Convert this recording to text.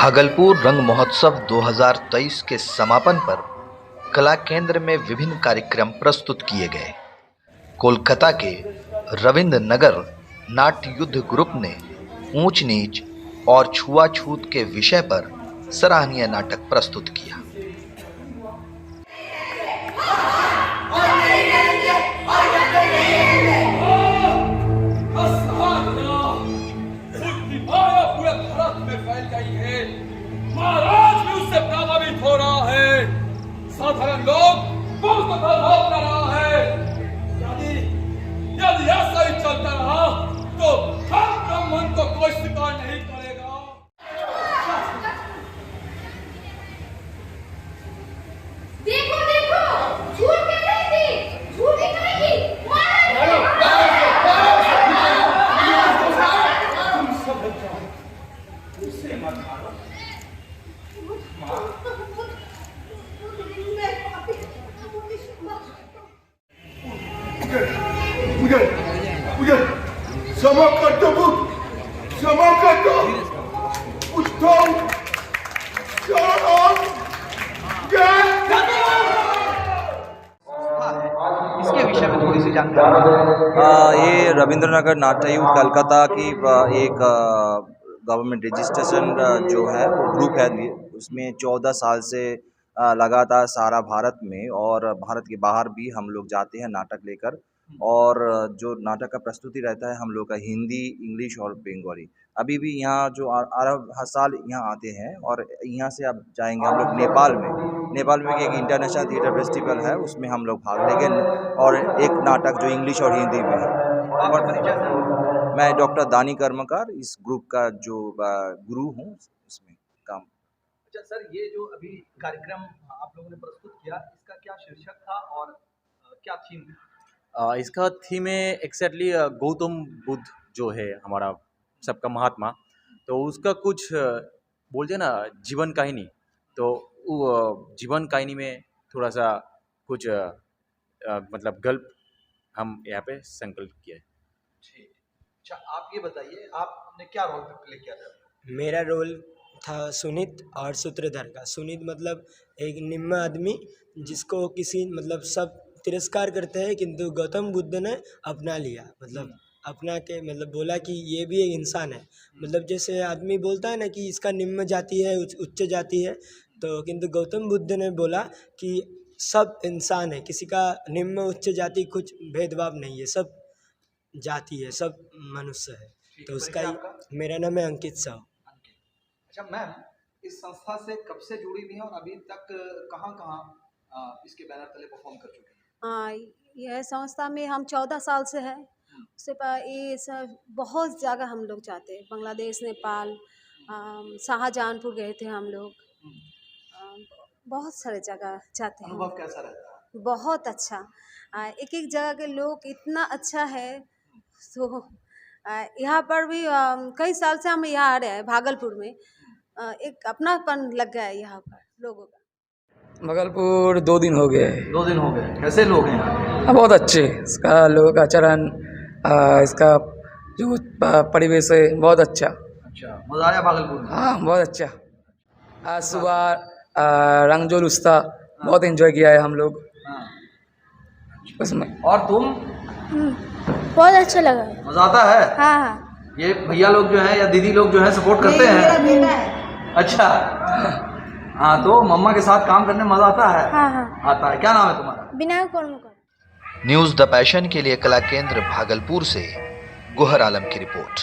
भागलपुर रंग महोत्सव 2023 के समापन पर कला केंद्र में विभिन्न कार्यक्रम प्रस्तुत किए गए। कोलकाता के रविंद्र नगर नाट्य युद्ध ग्रुप ने ऊंच नीच और छुआछूत के विषय पर सराहनीय नाटक प्रस्तुत किया। महाराज भी उससे प्रभावित हो रहा है। साधारण लोग बहुत प्रभाव कर रहा है। यदि ऐसा ही चलता रहा तो हम ब्राह्मण को कोई स्वीकार नहीं करेगा। देखो देखो, झूठ कह रही थी, झूठ ही कहेगी। इसके विषय में थोड़ी सी जानकारी। ये रविंद्रनगर नाट्य युद्ध कलकत्ता की एक गवर्नमेंट रजिस्ट्रेशन जो है वो ग्रुप है। उसमें 14 साल से लगातार सारा भारत में और भारत के बाहर भी हम लोग जाते हैं नाटक लेकर, और जो नाटक का प्रस्तुति रहता है हम लोग का हिंदी, इंग्लिश और बंगाली। अभी भी यहाँ जो हर साल यहाँ आते हैं, और यहाँ से अब जाएंगे हम लोग नेपाल में एक इंटरनेशनल थिएटर फेस्टिवल है, उसमें हम लोग भाग लेंगे, और एक नाटक जो इंग्लिश और हिंदी में है। मैं डॉक्टर दानी कर्मकार, इस ग्रुप का जो गुरु हूँ इसमें काम। अच्छा सर, ये जो अभी कार्यक्रम आप लोगों ने प्रस्तुत किया, इसका क्या शीर्षक था और क्या थीम था? इसका थीम है एक्जैक्टली गौतम बुद्ध जो है हमारा सबका महात्मा, तो उसका कुछ बोलते हैं ना जीवन कहानी, तो वो जीवन कहानी में थोड़ा सा कुछ मतलब गल्प हम यहाँ पे संकल्प किया है। ठीक। अच्छा, आप ये बताइए, आपने क्या रोल प्ले किया था? मेरा रोल था सुनीत और सूत्रधार का। सुनीत मतलब एक निम्न आदमी जिसको किसी मतलब सब तिरस्कार करते हैं, किंतु गौतम बुद्ध ने अपना लिया, मतलब अपना के मतलब बोला कि ये भी एक इंसान है। मतलब जैसे आदमी बोलता है ना कि इसका निम्न जाति है, उच्च जाति है, तो किंतु गौतम बुद्ध ने बोला कि सब इंसान है, किसी का निम्न उच्च जाति कुछ भेदभाव नहीं है, सब जाति है, सब मनुष्य है। तो उसका ही मेरा नाम है अंकित साहू। अच्छा मैम, इस संस्था से कब से जुड़ी हुई हैं और अभी तक कहाँ इसके बैनर तले परफॉर्म कर चुके हैं? यह संस्था में हम 14 साल से है। उससे ये सब बहुत जगह हम लोग जाते हैं, बांग्लादेश, नेपाल, शाहजहांपुर गए थे हम लोग, बहुत सारे जगह जाते हैं। अनुभव कैसा रहता है? बहुत अच्छा। एक एक जगह के लोग इतना अच्छा है, तो यहाँ पर भी कई साल से हम यहाँ आ रहे हैं भागलपुर में, एक अपनापन लग गया है यहाँ पर लोगों का। भागलपुर 2 दिन हो गए। 2 दिन हो गए। कैसे लोग हैं यहाँ? बहुत अच्छे, इसका लोगों का आचरण, इसका जो परिवेश है बहुत अच्छा। अच्छा, मजा आया भागलपुर में? हाँ बहुत अच्छा। आज सुबह रंगजोल उस्ता बहुत एंजॉय किया है हम लोग। हाँ। उसमें। और तुम? बहुत अच्छा लगा। मजा आता है? हाँ हाँ। ये भैया लोग जो हैं या दीदी लोग जो हैं सपोर्ट करते हैं? मेरा बेटा है। अच्छा। हाँ, तो मम्मा के साथ काम करने में मजा आता है? हाँ हाँ। आता है। क्या नाम है तुम्हारा? विनायक कर्मकार। न्यूज़ द पैशन के लिए कला केंद्र भागलपुर से गोहर आलम की रिपोर्ट।